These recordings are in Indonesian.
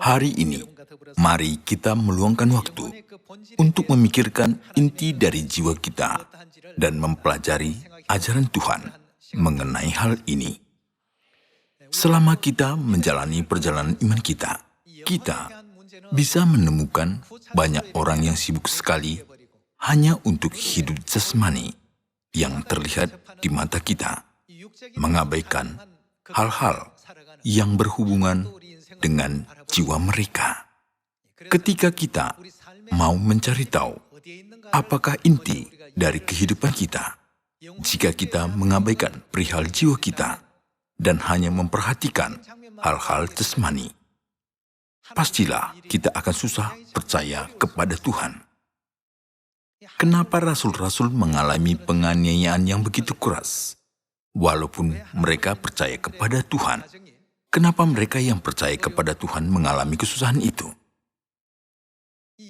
Hari ini, mari kita meluangkan waktu untuk memikirkan inti dari jiwa kita dan mempelajari ajaran Tuhan mengenai hal ini. Selama kita menjalani perjalanan iman kita bisa menemukan banyak orang yang sibuk sekali hanya untuk hidup jasmani yang terlihat di mata kita, mengabaikan hal-hal yang berhubungan dengan jiwa mereka. Ketika kita mau mencari tahu apakah inti dari kehidupan kita, jika kita mengabaikan perihal jiwa kita dan hanya memperhatikan hal-hal jasmani, pastilah kita akan susah percaya kepada Tuhan. Kenapa rasul-rasul mengalami penganiayaan yang begitu keras? Walaupun mereka percaya kepada Tuhan, kenapa mereka yang percaya kepada Tuhan mengalami kesusahan itu?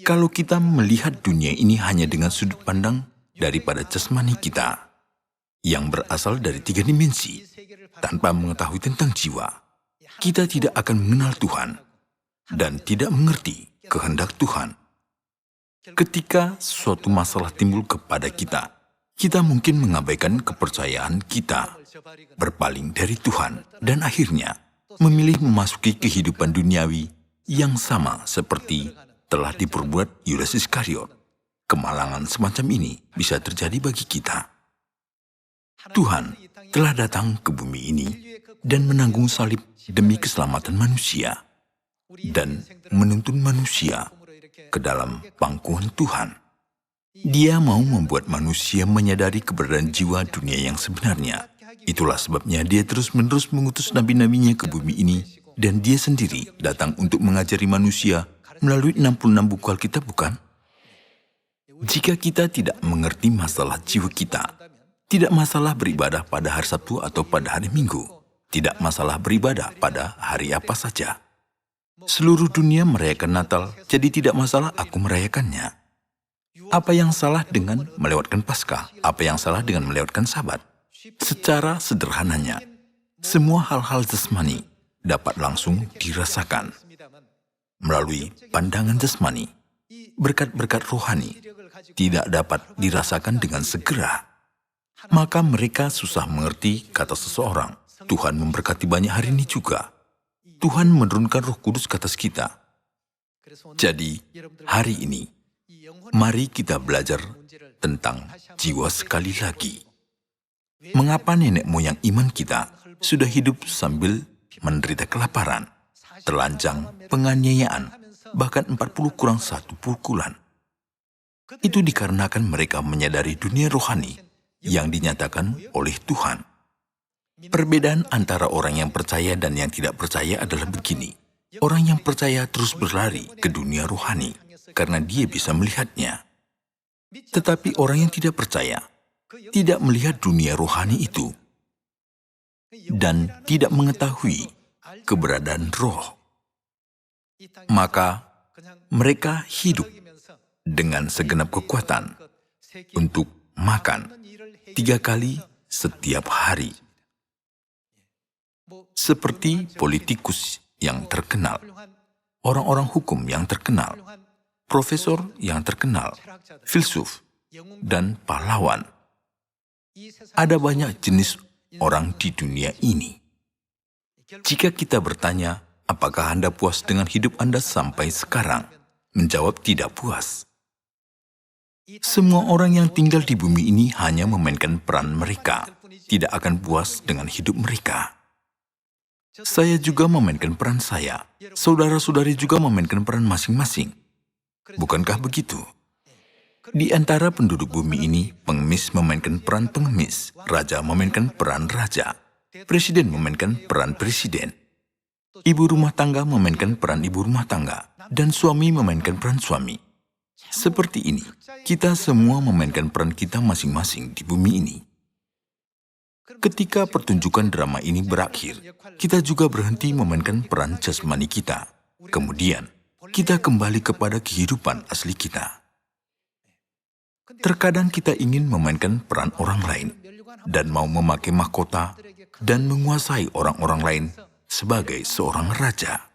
Kalau kita melihat dunia ini hanya dengan sudut pandang daripada jasmani kita, yang berasal dari 3 dimensi, tanpa mengetahui tentang jiwa, kita tidak akan mengenal Tuhan dan tidak mengerti kehendak Tuhan. Ketika suatu masalah timbul kepada kita mungkin mengabaikan kepercayaan kita, berpaling dari Tuhan, dan akhirnya memilih memasuki kehidupan duniawi yang sama seperti telah diperbuat Yudas Iskariot. Kemalangan semacam ini bisa terjadi bagi kita. Tuhan telah datang ke bumi ini dan menanggung salib demi keselamatan manusia dan menuntun manusia ke dalam pangkuan Tuhan. Dia mau membuat manusia menyadari keberadaan jiwa dunia yang sebenarnya. Itulah sebabnya dia terus-menerus mengutus nabi-nabinya ke bumi ini, dan dia sendiri datang untuk mengajari manusia melalui 66 buku Alkitab, bukan? Jika kita tidak mengerti masalah jiwa kita, tidak masalah beribadah pada hari Sabtu atau pada hari Minggu, tidak masalah beribadah pada hari apa saja. Seluruh dunia merayakan Natal, jadi tidak masalah aku merayakannya. Apa yang salah dengan melewatkan Paskah? Apa yang salah dengan melewatkan Sabat? Secara sederhananya, semua hal-hal jasmani dapat langsung dirasakan melalui pandangan jasmani. Berkat-berkat rohani tidak dapat dirasakan dengan segera. Maka mereka susah mengerti kata seseorang, Tuhan memberkati banyak hari ini juga. Tuhan menurunkan Roh Kudus ke atas kita. Jadi, hari ini, mari kita belajar tentang jiwa sekali lagi. Mengapa nenek moyang iman kita sudah hidup sambil menderita kelaparan, telanjang, penganiayaan, bahkan 40 kurang 1 pukulan? Itu dikarenakan mereka menyadari dunia rohani yang dinyatakan oleh Tuhan. Perbedaan antara orang yang percaya dan yang tidak percaya adalah begini. Orang yang percaya terus berlari ke dunia rohani karena dia bisa melihatnya. Tetapi orang yang tidak percaya tidak melihat dunia rohani itu dan tidak mengetahui keberadaan roh. Maka mereka hidup dengan segenap kekuatan untuk makan 3 kali setiap hari. Seperti politikus yang terkenal, orang-orang hukum yang terkenal, profesor yang terkenal, filsuf, dan pahlawan. Ada banyak jenis orang di dunia ini. Jika kita bertanya, apakah Anda puas dengan hidup Anda sampai sekarang? Menjawab tidak puas. Semua orang yang tinggal di bumi ini hanya memainkan peran mereka, tidak akan puas dengan hidup mereka. Saya juga memainkan peran saya. Saudara-saudari juga memainkan peran masing-masing. Bukankah begitu? Di antara penduduk bumi ini, pengemis memainkan peran pengemis, raja memainkan peran raja, presiden memainkan peran presiden, ibu rumah tangga memainkan peran ibu rumah tangga, dan suami memainkan peran suami. Seperti ini, kita semua memainkan peran kita masing-masing di bumi ini. Ketika pertunjukan drama ini berakhir, kita juga berhenti memainkan peran jasmani kita. Kemudian, kita kembali kepada kehidupan asli kita. Terkadang kita ingin memainkan peran orang lain dan mau memakai mahkota dan menguasai orang-orang lain sebagai seorang raja.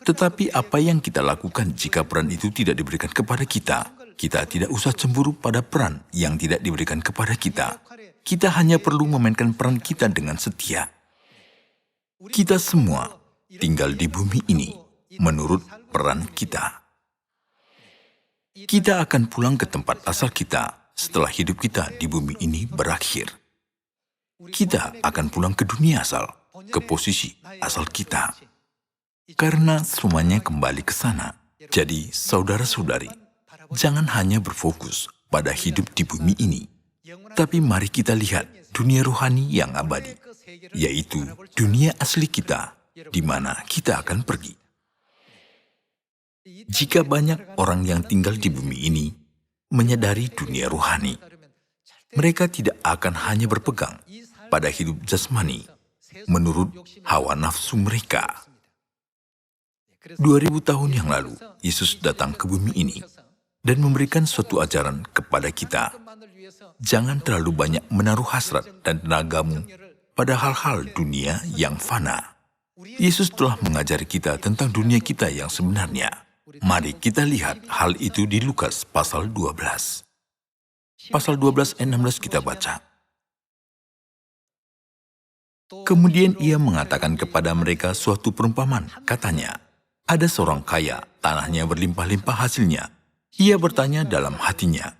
Tetapi apa yang kita lakukan jika peran itu tidak diberikan kepada kita? Kita tidak usah cemburu pada peran yang tidak diberikan kepada kita. Kita hanya perlu memainkan peran kita dengan setia. Kita semua tinggal di bumi ini menurut peran kita. Kita akan pulang ke tempat asal kita setelah hidup kita di bumi ini berakhir. Kita akan pulang ke dunia asal, ke posisi asal kita. Karena semuanya kembali ke sana. Jadi, saudara-saudari, jangan hanya berfokus pada hidup di bumi ini, tapi mari kita lihat dunia rohani yang abadi, yaitu dunia asli kita, di mana kita akan pergi. Jika banyak orang yang tinggal di bumi ini menyadari dunia rohani, mereka tidak akan hanya berpegang pada hidup jasmani menurut hawa nafsu mereka. 2000 tahun yang lalu, Yesus datang ke bumi ini dan memberikan suatu ajaran kepada kita. Jangan terlalu banyak menaruh hasrat dan tenagamu pada hal-hal dunia yang fana. Yesus telah mengajari kita tentang dunia kita yang sebenarnya. Mari kita lihat hal itu di Lukas pasal 12. Pasal 12 ayat 16 kita baca. Kemudian ia mengatakan kepada mereka suatu perumpamaan, katanya, ada seorang kaya, tanahnya berlimpah-limpah hasilnya. Ia bertanya dalam hatinya,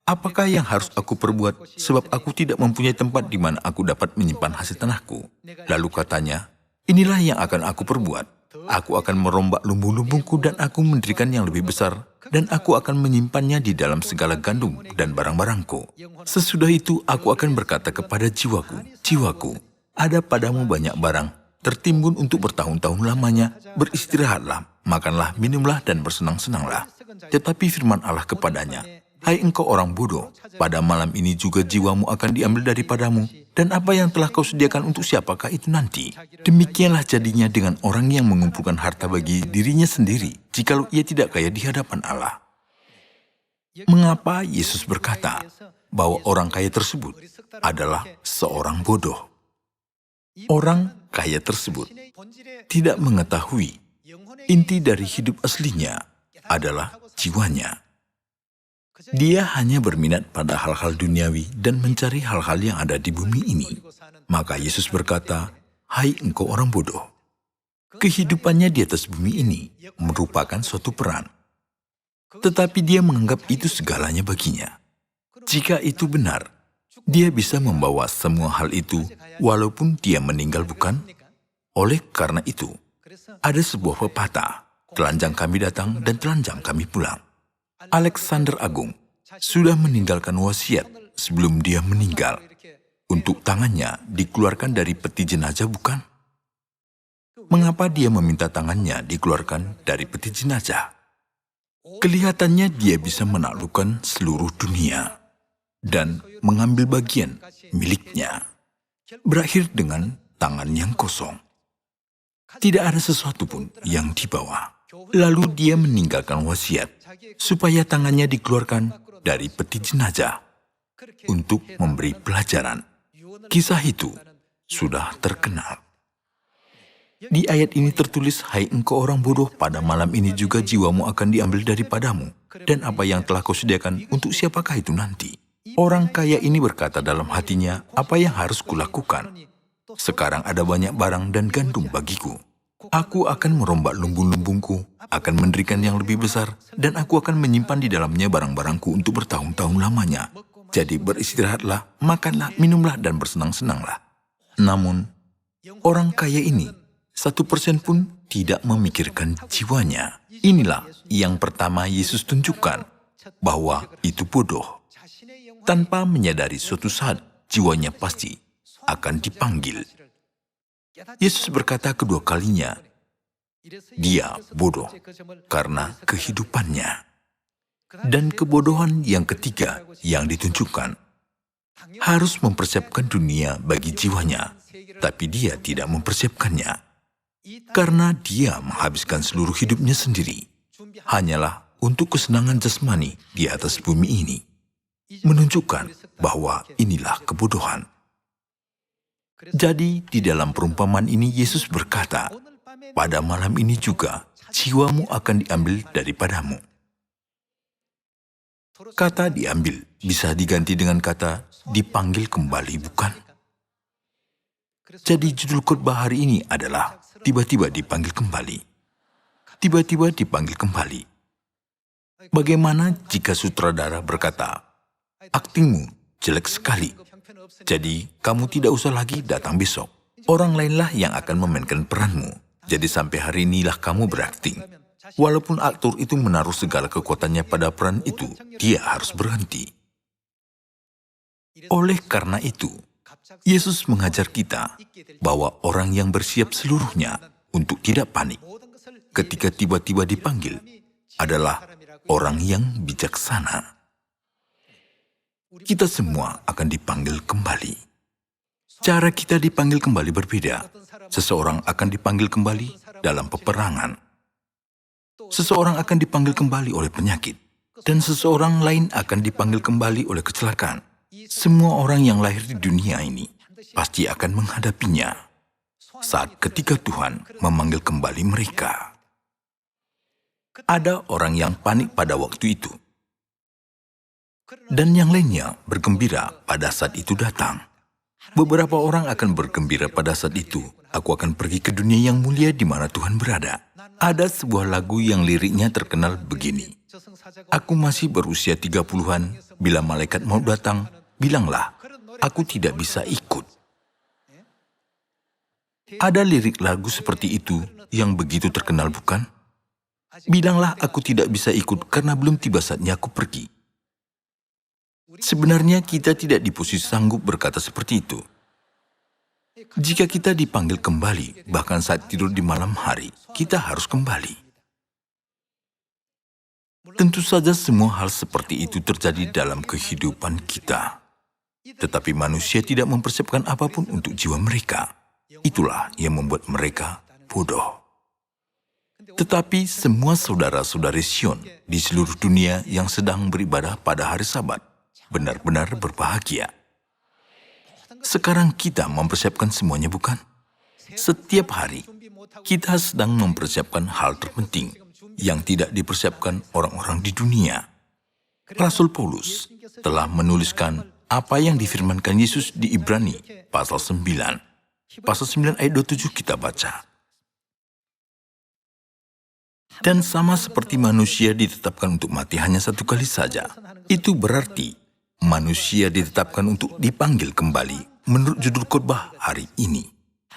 apakah yang harus aku perbuat sebab aku tidak mempunyai tempat di mana aku dapat menyimpan hasil tanahku? Lalu katanya, inilah yang akan aku perbuat. Aku akan merombak lumbung-lumbungku dan aku mendirikan yang lebih besar dan aku akan menyimpannya di dalam segala gandum dan barang-barangku. Sesudah itu aku akan berkata kepada jiwaku, jiwaku, ada padamu banyak barang, tertimbun untuk bertahun-tahun lamanya, beristirahatlah, makanlah, minumlah, dan bersenang-senanglah. Tetapi firman Allah kepadanya, hai engkau orang bodoh, pada malam ini juga jiwamu akan diambil daripadamu, dan apa yang telah kau sediakan untuk siapakah itu nanti? Demikianlah jadinya dengan orang yang mengumpulkan harta bagi dirinya sendiri, jikalau ia tidak kaya di hadapan Allah. Mengapa Yesus berkata bahwa orang kaya tersebut adalah seorang bodoh? Orang kaya tersebut tidak mengetahui inti dari hidup aslinya adalah jiwanya. Dia hanya berminat pada hal-hal duniawi dan mencari hal-hal yang ada di bumi ini. Maka Yesus berkata, hai engkau orang bodoh. Kehidupannya di atas bumi ini merupakan suatu peran. Tetapi dia menganggap itu segalanya baginya. Jika itu benar, dia bisa membawa semua hal itu walaupun dia meninggal, bukan? Oleh karena itu, ada sebuah pepatah, telanjang kami datang dan telanjang kami pulang. Alexander Agung sudah meninggalkan wasiat sebelum dia meninggal untuk tangannya dikeluarkan dari peti jenazah, bukan? Mengapa dia meminta tangannya dikeluarkan dari peti jenazah? Kelihatannya dia bisa menaklukkan seluruh dunia dan mengambil bagian miliknya, berakhir dengan tangan yang kosong. Tidak ada sesuatu pun yang dibawa. Lalu dia meninggalkan wasiat supaya tangannya dikeluarkan dari peti jenazah untuk memberi pelajaran. Kisah itu sudah terkenal. Di ayat ini tertulis, hai engkau orang bodoh, pada malam ini juga jiwamu akan diambil daripadamu, dan apa yang telah kau sediakan untuk siapakah itu nanti? Orang kaya ini berkata dalam hatinya, apa yang harus kulakukan? Sekarang ada banyak barang dan gandum bagiku. Aku akan merombak lumbung-lumbungku, akan mendirikan yang lebih besar, dan aku akan menyimpan di dalamnya barang-barangku untuk bertahun-tahun lamanya. Jadi beristirahatlah, makanlah, minumlah, dan bersenang-senanglah. Namun, orang kaya ini 1% pun tidak memikirkan jiwanya. Inilah yang pertama Yesus tunjukkan, bahwa itu bodoh. Tanpa menyadari suatu saat, jiwanya pasti akan dipanggil. Yesus berkata kedua kalinya, dia bodoh karena kehidupannya. Dan kebodohan yang ketiga yang ditunjukkan, harus mempersiapkan dunia bagi jiwanya, tapi dia tidak mempersiapkannya. Karena dia menghabiskan seluruh hidupnya sendiri, hanyalah untuk kesenangan jasmani di atas bumi ini, menunjukkan bahwa inilah kebodohan. Jadi di dalam perumpamaan ini Yesus berkata, pada malam ini juga jiwamu akan diambil daripadamu. Kata diambil bisa diganti dengan kata dipanggil kembali, bukan? Jadi judul khotbah hari ini adalah tiba-tiba dipanggil kembali. Tiba-tiba dipanggil kembali. Bagaimana jika sutradara berkata, aktingmu jelek sekali, jadi kamu tidak usah lagi datang besok. Orang lainlah yang akan memainkan peranmu. Jadi sampai hari inilah kamu berakting. Walaupun aktor itu menaruh segala kekuatannya pada peran itu, dia harus berhenti. Oleh karena itu, Yesus mengajar kita bahwa orang yang bersiap seluruhnya untuk tidak panik ketika tiba-tiba dipanggil adalah orang yang bijaksana. Kita semua akan dipanggil kembali. Cara kita dipanggil kembali berbeda. Seseorang akan dipanggil kembali dalam peperangan. Seseorang akan dipanggil kembali oleh penyakit. Dan seseorang lain akan dipanggil kembali oleh kecelakaan. Semua orang yang lahir di dunia ini pasti akan menghadapinya saat ketika Tuhan memanggil kembali mereka. Ada orang yang panik pada waktu itu. Dan yang lainnya bergembira pada saat itu datang. Beberapa orang akan bergembira pada saat itu. Aku akan pergi ke dunia yang mulia di mana Tuhan berada. Ada sebuah lagu yang liriknya terkenal begini. Aku masih berusia 30-an, bila malaikat mau datang, bilanglah, aku tidak bisa ikut. Ada lirik lagu seperti itu yang begitu terkenal, bukan? Bilanglah aku tidak bisa ikut karena belum tiba saatnya aku pergi. Sebenarnya kita tidak di posisi sanggup berkata seperti itu. Jika kita dipanggil kembali, bahkan saat tidur di malam hari, kita harus kembali. Tentu saja semua hal seperti itu terjadi dalam kehidupan kita. Tetapi manusia tidak mempersiapkan apapun untuk jiwa mereka. Itulah yang membuat mereka bodoh. Tetapi semua saudara-saudari Sion di seluruh dunia yang sedang beribadah pada hari Sabat benar-benar berbahagia. Sekarang kita mempersiapkan semuanya, bukan? Setiap hari, kita sedang mempersiapkan hal terpenting yang tidak dipersiapkan orang-orang di dunia. Rasul Paulus telah menuliskan apa yang difirmankan Yesus di Ibrani, pasal 9. Pasal 9 ayat 27 kita baca. Dan sama seperti manusia ditetapkan untuk mati hanya satu kali saja, itu berarti manusia ditetapkan untuk dipanggil kembali menurut judul khotbah hari ini.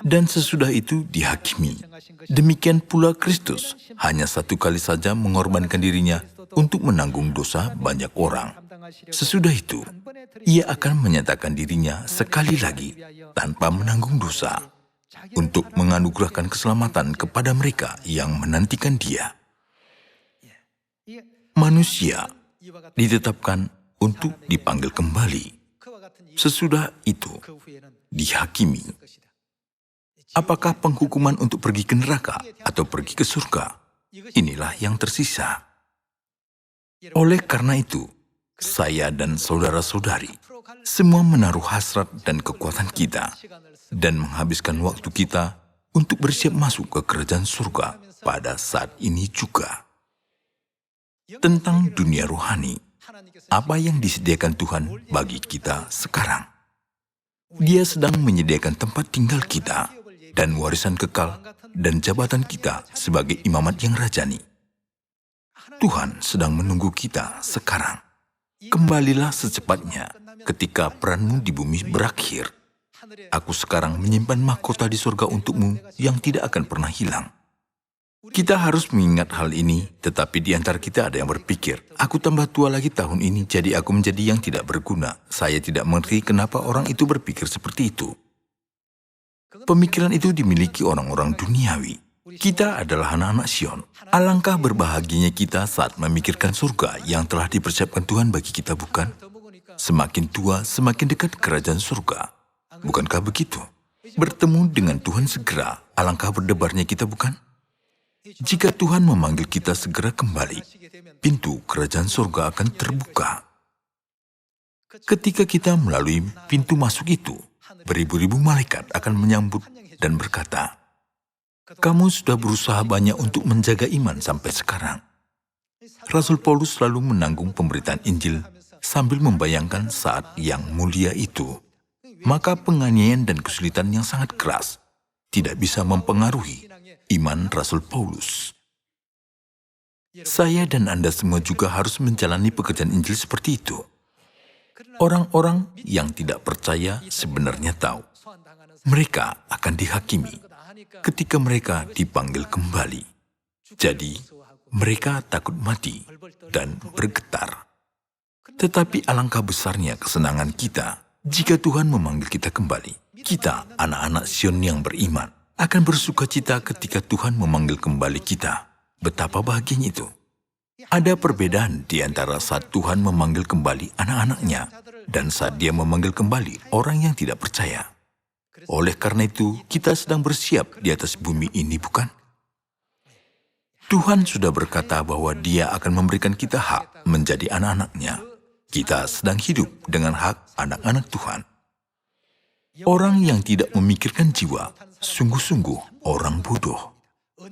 Dan sesudah itu dihakimi. Demikian pula Kristus hanya satu kali saja mengorbankan dirinya untuk menanggung dosa banyak orang. Sesudah itu, ia akan menyatakan dirinya sekali lagi tanpa menanggung dosa untuk menganugerahkan keselamatan kepada mereka yang menantikan dia. Manusia ditetapkan untuk dipanggil kembali. Sesudah itu, dihakimi. Apakah penghukuman untuk pergi ke neraka atau pergi ke surga? Inilah yang tersisa. Oleh karena itu, saya dan saudara-saudari semua menaruh hasrat dan kekuatan kita dan menghabiskan waktu kita untuk bersiap masuk ke kerajaan surga pada saat ini juga. Tentang dunia rohani, apa yang disediakan Tuhan bagi kita sekarang? Dia sedang menyediakan tempat tinggal kita dan warisan kekal dan jabatan kita sebagai imamat yang rajani. Tuhan sedang menunggu kita sekarang. Kembalilah secepatnya ketika peranmu di bumi berakhir. Aku sekarang menyimpan mahkota di surga untukmu yang tidak akan pernah hilang. Kita harus mengingat hal ini, tetapi di antara kita ada yang berpikir, aku tambah tua lagi tahun ini, jadi aku menjadi yang tidak berguna. Saya tidak mengerti kenapa orang itu berpikir seperti itu. Pemikiran itu dimiliki orang-orang duniawi. Kita adalah anak-anak Sion. Alangkah berbahagianya kita saat memikirkan surga yang telah dipersiapkan Tuhan bagi kita, bukan? Semakin tua, semakin dekat kerajaan surga. Bukankah begitu? Bertemu dengan Tuhan segera, alangkah berdebarnya kita, bukan? Jika Tuhan memanggil kita segera kembali, pintu kerajaan surga akan terbuka. Ketika kita melalui pintu masuk itu, beribu-ribu malaikat akan menyambut dan berkata, Kamu sudah berusaha banyak untuk menjaga iman sampai sekarang. Rasul Paulus selalu menanggung pemberitaan Injil sambil membayangkan saat yang mulia itu. Maka penganiayaan dan kesulitan yang sangat keras tidak bisa mempengaruhi iman Rasul Paulus. Saya dan Anda semua juga harus menjalani pekerjaan Injil seperti itu. Orang-orang yang tidak percaya sebenarnya tahu mereka akan dihakimi ketika mereka dipanggil kembali. Jadi, mereka takut mati dan bergetar. Tetapi alangkah besarnya kesenangan kita jika Tuhan memanggil kita kembali. Kita, anak-anak Sion yang beriman, akan bersuka cita ketika Tuhan memanggil kembali kita. Betapa bahagianya itu. Ada perbedaan di antara saat Tuhan memanggil kembali anak-anaknya dan saat Dia memanggil kembali orang yang tidak percaya. Oleh karena itu, kita sedang bersiap di atas bumi ini, bukan? Tuhan sudah berkata bahwa Dia akan memberikan kita hak menjadi anak-anaknya. Kita sedang hidup dengan hak anak-anak Tuhan. Orang yang tidak memikirkan jiwa, sungguh-sungguh orang bodoh.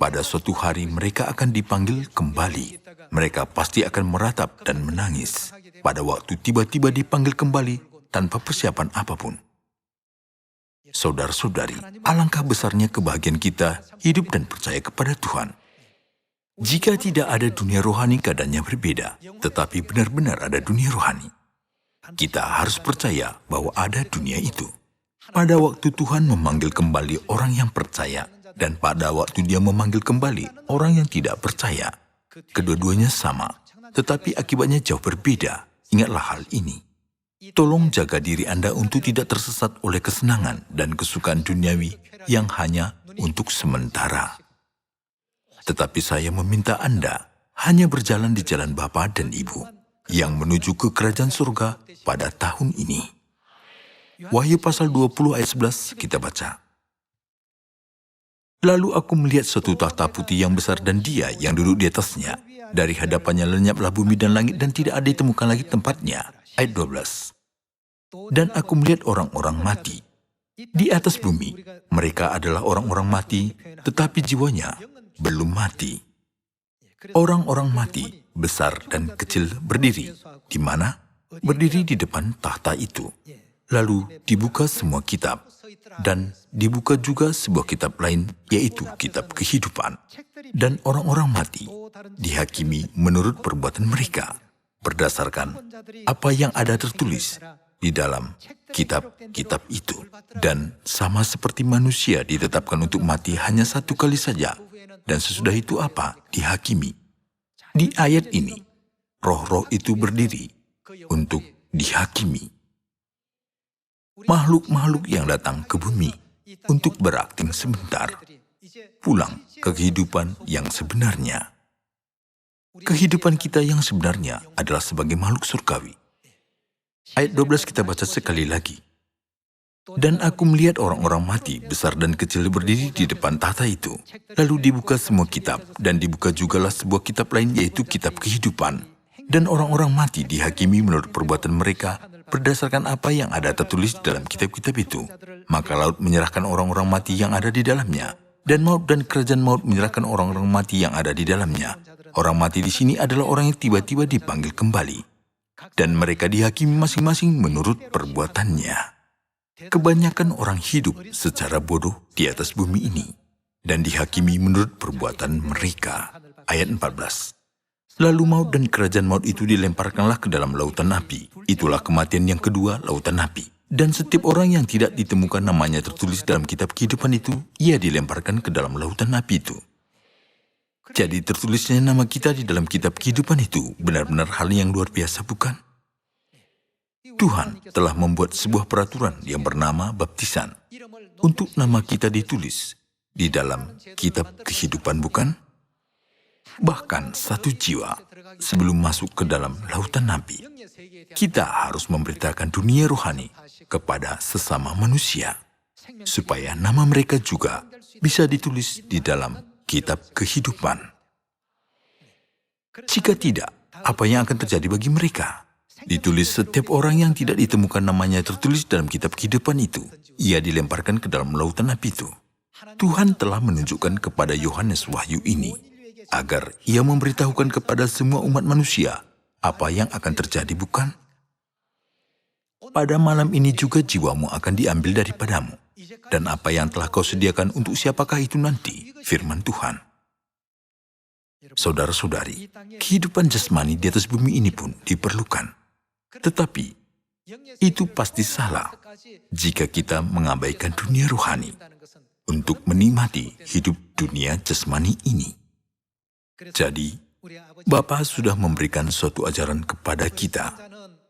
Pada suatu hari mereka akan dipanggil kembali. Mereka pasti akan meratap dan menangis. Pada waktu tiba-tiba dipanggil kembali tanpa persiapan apapun. Saudara-saudari, alangkah besarnya kebahagiaan kita hidup dan percaya kepada Tuhan. Jika tidak ada dunia rohani, keadaannya berbeda, tetapi benar-benar ada dunia rohani. Kita harus percaya bahwa ada dunia itu. Pada waktu Tuhan memanggil kembali orang yang percaya, dan pada waktu Dia memanggil kembali orang yang tidak percaya, kedua-duanya sama, tetapi akibatnya jauh berbeda. Ingatlah hal ini. Tolong jaga diri Anda untuk tidak tersesat oleh kesenangan dan kesukaan duniawi yang hanya untuk sementara. Tetapi saya meminta Anda hanya berjalan di jalan Bapa dan Ibu yang menuju ke kerajaan surga pada tahun ini. Wahyu pasal 20 ayat 11 kita baca. Lalu aku melihat suatu tahta putih yang besar dan Dia yang duduk di atasnya. Dari hadapannya lenyaplah bumi dan langit dan tidak ada ditemukan lagi tempatnya. Ayat 12. Dan aku melihat orang-orang mati di atas bumi. Mereka adalah orang-orang mati, tetapi jiwanya belum mati. Orang-orang mati, besar dan kecil berdiri. Di mana? Berdiri di depan tahta itu. Lalu dibuka semua kitab. Dan dibuka juga sebuah kitab lain, yaitu kitab kehidupan. Dan orang-orang mati dihakimi menurut perbuatan mereka, berdasarkan apa yang ada tertulis di dalam kitab-kitab itu. Dan sama seperti manusia ditetapkan untuk mati hanya satu kali saja, dan sesudah itu apa? Dihakimi. Di ayat ini, roh-roh itu berdiri untuk dihakimi. Makhluk-makhluk yang datang ke bumi untuk berakting sebentar, pulang ke kehidupan yang sebenarnya. Kehidupan kita yang sebenarnya adalah sebagai makhluk surgawi. Ayat 12 kita baca sekali lagi. Dan aku melihat orang-orang mati, besar dan kecil berdiri di depan tahta itu. Lalu dibuka semua kitab, dan dibuka jugalah sebuah kitab lain, yaitu kitab kehidupan. Dan orang-orang mati dihakimi menurut perbuatan mereka, berdasarkan apa yang ada tertulis dalam kitab-kitab itu. Maka laut menyerahkan orang-orang mati yang ada di dalamnya, dan maut dan kerajaan maut menyerahkan orang-orang mati yang ada di dalamnya. Orang mati di sini adalah orang yang tiba-tiba dipanggil kembali. Dan mereka dihakimi masing-masing menurut perbuatannya. Kebanyakan orang hidup secara bodoh di atas bumi ini dan dihakimi menurut perbuatan mereka. Ayat 14. Lalu maut dan kerajaan maut itu dilemparkanlah ke dalam lautan api. Itulah kematian yang kedua, lautan api. Dan setiap orang yang tidak ditemukan namanya tertulis dalam kitab kehidupan itu, ia dilemparkan ke dalam lautan api itu. Jadi tertulisnya nama kita di dalam kitab kehidupan itu benar-benar hal yang luar biasa, bukan? Tuhan telah membuat sebuah peraturan yang bernama baptisan untuk nama kita ditulis di dalam kitab kehidupan, bukan? Bahkan satu jiwa sebelum masuk ke dalam lautan api, kita harus memberitakan dunia rohani kepada sesama manusia, supaya nama mereka juga bisa ditulis di dalam kitab kehidupan. Jika tidak, apa yang akan terjadi bagi mereka? Ditulis setiap orang yang tidak ditemukan namanya tertulis dalam kitab kehidupan itu, ia dilemparkan ke dalam lautan api itu. Tuhan telah menunjukkan kepada Yohanes wahyu ini agar ia memberitahukan kepada semua umat manusia apa yang akan terjadi, bukan? Pada malam ini juga jiwamu akan diambil daripadamu. Dan apa yang telah kau sediakan untuk siapakah itu nanti? Firman Tuhan. Saudara-saudari, kehidupan jasmani di atas bumi ini pun diperlukan. Tetapi, itu pasti salah jika kita mengabaikan dunia rohani untuk menikmati hidup dunia jasmani ini. Jadi, Bapa sudah memberikan suatu ajaran kepada kita.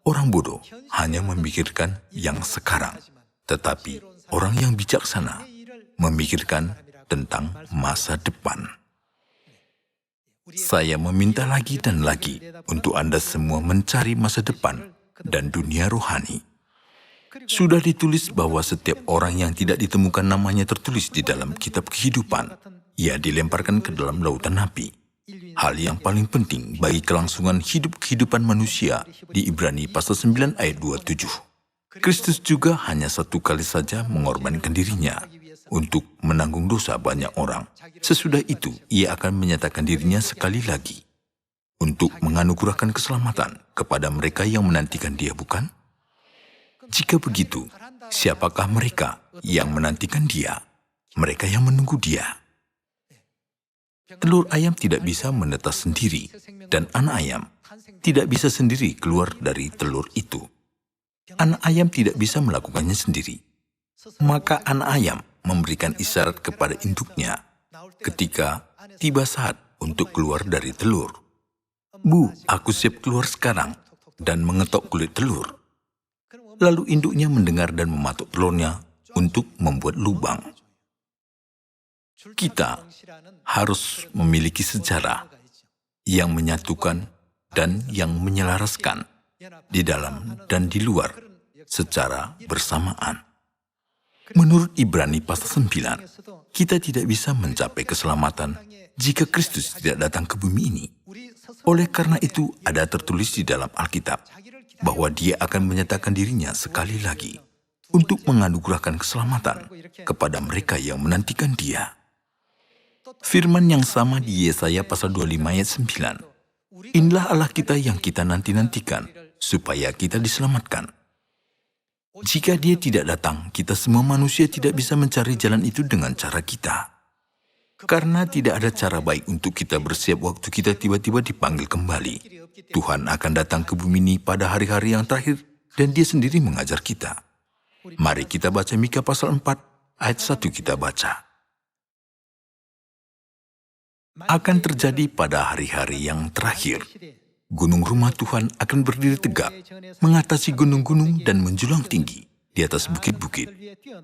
Orang bodoh hanya memikirkan yang sekarang, tetapi orang yang bijaksana memikirkan tentang masa depan. Saya meminta lagi dan lagi untuk Anda semua mencari masa depan dan dunia rohani. Sudah ditulis bahwa setiap orang yang tidak ditemukan namanya tertulis di dalam kitab kehidupan, ia dilemparkan ke dalam lautan api. Hal yang paling penting bagi kelangsungan hidup kehidupan manusia di Ibrani pasal 9 ayat 27. Kristus juga hanya satu kali saja mengorbankan dirinya untuk menanggung dosa banyak orang. Sesudah itu, ia akan menyatakan dirinya sekali lagi untuk menganugerahkan keselamatan kepada mereka yang menantikan dia, bukan? Jika begitu, siapakah mereka yang menantikan dia? Mereka yang menunggu dia. Telur ayam tidak bisa menetas sendiri, dan anak ayam tidak bisa sendiri keluar dari telur itu. Anak ayam tidak bisa melakukannya sendiri. Maka anak ayam memberikan isyarat kepada induknya ketika tiba saat untuk keluar dari telur. Bu, aku siap keluar sekarang, dan mengetok kulit telur. Lalu induknya mendengar dan mematuk telurnya untuk membuat lubang. Kita harus memiliki sejarah yang menyatukan dan yang menyelaraskan di dalam dan di luar secara bersamaan. Menurut Ibrani pasal 9, kita tidak bisa mencapai keselamatan jika Kristus tidak datang ke bumi ini. Oleh karena itu, ada tertulis di dalam Alkitab bahwa dia akan menyatakan dirinya sekali lagi untuk menganugerahkan keselamatan kepada mereka yang menantikan dia. Firman yang sama di Yesaya pasal 25 ayat 9. Inilah Allah kita yang kita nanti-nantikan, supaya kita diselamatkan. Jika dia tidak datang, kita semua manusia tidak bisa mencari jalan itu dengan cara kita. Karena tidak ada cara baik untuk kita bersiap waktu kita tiba-tiba dipanggil kembali. Tuhan akan datang ke bumi ini pada hari-hari yang terakhir, dan dia sendiri mengajar kita. Mari kita baca Mika pasal 4, ayat 1 kita baca. Akan terjadi pada hari-hari yang terakhir. Gunung rumah Tuhan akan berdiri tegak, mengatasi gunung-gunung dan menjulang tinggi di atas bukit-bukit.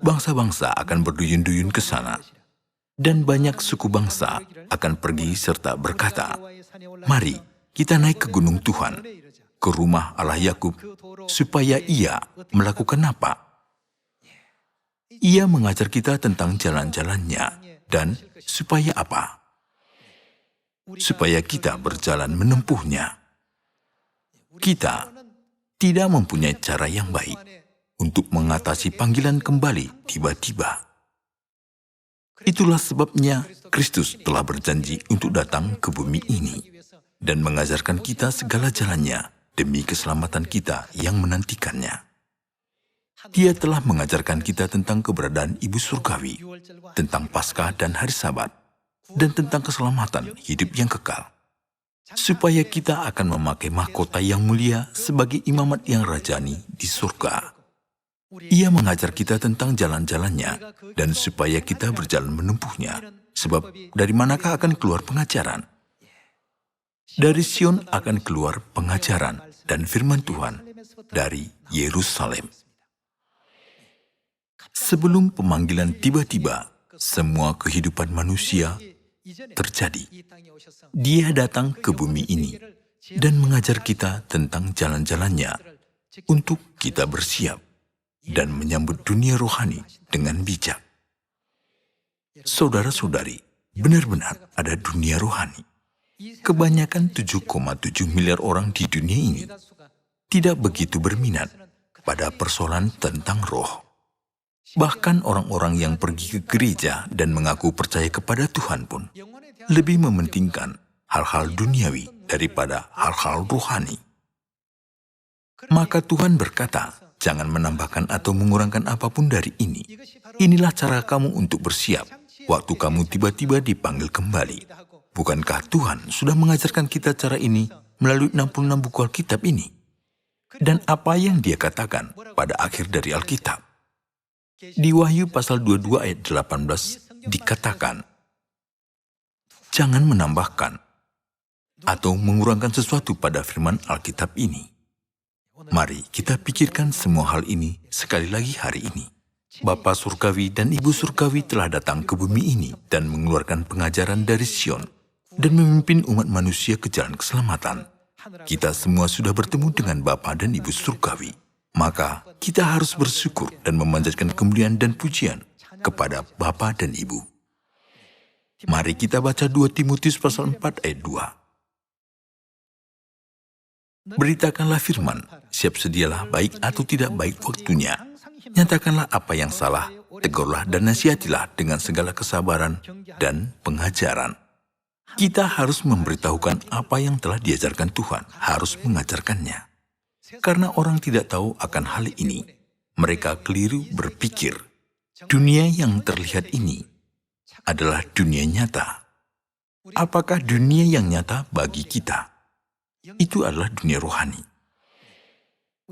Bangsa-bangsa akan berduyun-duyun ke sana. Dan banyak suku bangsa akan pergi serta berkata, mari kita naik ke gunung Tuhan, ke rumah Allah Yakub, supaya ia melakukan apa? Ia mengajar kita tentang jalan-jalannya, dan supaya apa? Supaya kita berjalan menempuhnya. Kita tidak mempunyai cara yang baik untuk mengatasi panggilan kembali tiba-tiba. Itulah sebabnya Kristus telah berjanji untuk datang ke bumi ini dan mengajarkan kita segala jalannya demi keselamatan kita yang menantikannya. Dia telah mengajarkan kita tentang keberadaan Ibu Surgawi, tentang Paskah dan Hari Sabat, dan tentang keselamatan hidup yang kekal. Supaya kita akan memakai mahkota yang mulia sebagai imamat yang rajani di surga. Ia mengajar kita tentang jalan-jalannya dan supaya kita berjalan menempuhnya. Sebab dari manakah akan keluar pengajaran? Dari Sion akan keluar pengajaran dan firman Tuhan dari Yerusalem. Sebelum pemanggilan tiba-tiba, semua kehidupan manusia terjadi. Dia datang ke bumi ini dan mengajar kita tentang jalan-jalannya untuk kita bersiap dan menyambut dunia rohani dengan bijak. Saudara-saudari, benar-benar ada dunia rohani. Kebanyakan 7,7 miliar orang di dunia ini tidak begitu berminat pada persoalan tentang roh. Bahkan orang-orang yang pergi ke gereja dan mengaku percaya kepada Tuhan pun lebih mementingkan hal-hal duniawi daripada hal-hal rohani. Maka Tuhan berkata, jangan menambahkan atau mengurangkan apapun dari ini. Inilah cara kamu untuk bersiap waktu kamu tiba-tiba dipanggil kembali. Bukankah Tuhan sudah mengajarkan kita cara ini melalui 66 buku Alkitab ini? Dan apa yang Dia katakan pada akhir dari Alkitab? Di Wahyu pasal 22 ayat 18 dikatakan, jangan menambahkan atau mengurangkan sesuatu pada firman Alkitab ini. Mari kita pikirkan semua hal ini sekali lagi hari ini. Bapa Surgawi dan Ibu Surgawi telah datang ke bumi ini dan mengeluarkan pengajaran dari Sion dan memimpin umat manusia ke jalan keselamatan. Kita semua sudah bertemu dengan Bapa dan Ibu Surgawi. Maka kita harus bersyukur dan memanjatkan kemuliaan dan pujian kepada Bapa dan Ibu. Mari kita baca 2 Timotius pasal 4 ayat 2. Beritakanlah firman, siap sedialah baik atau tidak baik waktunya. Nyatakanlah apa yang salah, tegurlah dan nasihatilah dengan segala kesabaran dan pengajaran. Kita harus memberitahukan apa yang telah diajarkan Tuhan, harus mengajarkannya. Karena orang tidak tahu akan hal ini, mereka keliru berpikir. Dunia yang terlihat ini adalah dunia nyata. Apakah dunia yang nyata bagi kita? Itu adalah dunia rohani.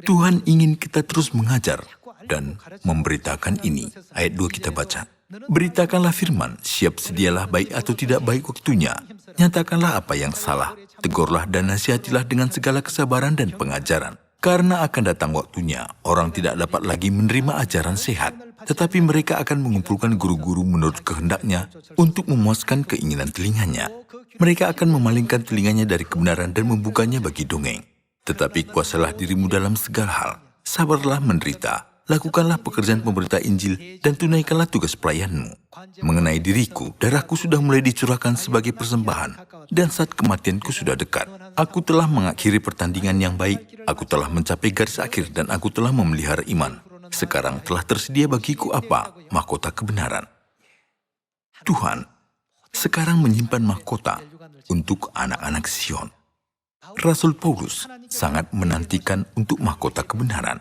Tuhan ingin kita terus mengajar dan memberitakan ini. Ayat 2 kita baca. Beritakanlah firman, siap sedialah baik atau tidak baik waktunya. Nyatakanlah apa yang salah, tegurlah dan nasihatilah dengan segala kesabaran dan pengajaran. Karena akan datang waktunya, orang tidak dapat lagi menerima ajaran sehat, tetapi mereka akan mengumpulkan guru-guru menurut kehendaknya untuk memuaskan keinginan telinganya. Mereka akan memalingkan telinganya dari kebenaran dan membukanya bagi dongeng. Tetapi kuasalah dirimu dalam segala hal, sabarlah menderita, lakukanlah pekerjaan pemberita Injil, dan tunaikanlah tugas pelayanmu. Mengenai diriku, darahku sudah mulai dicurahkan sebagai persembahan, dan saat kematianku sudah dekat. Aku telah mengakhiri pertandingan yang baik, aku telah mencapai garis akhir, dan aku telah memelihara iman. Sekarang telah tersedia bagiku apa? Mahkota kebenaran. Tuhan sekarang menyimpan mahkota untuk anak-anak Sion. Rasul Paulus sangat menantikan untuk mahkota kebenaran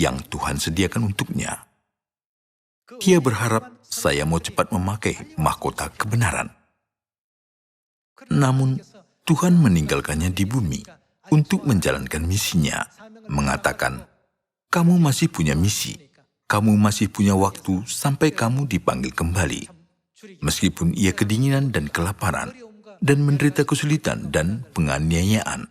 yang Tuhan sediakan untuknya. Dia berharap saya mau cepat memakai mahkota kebenaran. Namun, Tuhan meninggalkannya di bumi untuk menjalankan misinya, mengatakan, kamu masih punya misi, kamu masih punya waktu sampai kamu dipanggil kembali. Meskipun ia kedinginan dan kelaparan, dan menderita kesulitan dan penganiayaan,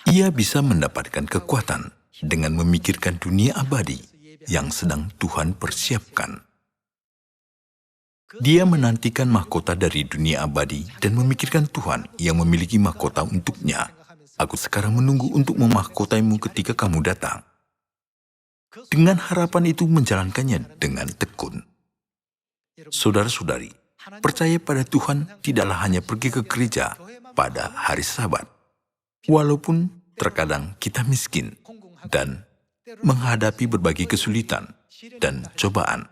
ia bisa mendapatkan kekuatan dengan memikirkan dunia abadi yang sedang Tuhan persiapkan. Dia menantikan mahkota dari dunia abadi dan memikirkan Tuhan yang memiliki mahkota untuknya. Aku sekarang menunggu untuk memahkotaimu ketika kamu datang. Dengan harapan itu menjalankannya dengan tekun. Saudara-saudari, percaya pada Tuhan tidaklah hanya pergi ke gereja pada hari Sabat. Walaupun terkadang kita miskin dan menghadapi berbagai kesulitan dan cobaan,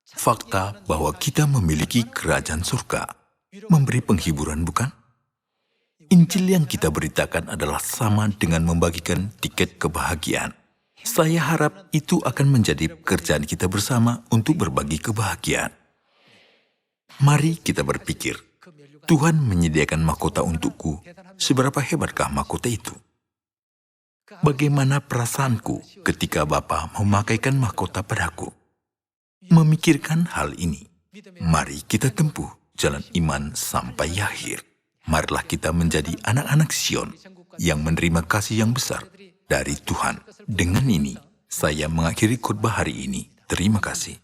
fakta bahwa kita memiliki kerajaan surga memberi penghiburan, bukan? Injil yang kita beritakan adalah sama dengan membagikan tiket kebahagiaan. Saya harap itu akan menjadi pekerjaan kita bersama untuk berbagi kebahagiaan. Mari kita berpikir, Tuhan menyediakan mahkota untukku, seberapa hebatkah mahkota itu? Bagaimana perasaanku ketika Bapa memakaikan mahkota padaku? Memikirkan hal ini, mari kita tempuh jalan iman sampai akhir. Marilah kita menjadi anak-anak Sion yang menerima kasih yang besar dari Tuhan. Dengan ini, saya mengakhiri khotbah hari ini. Terima kasih.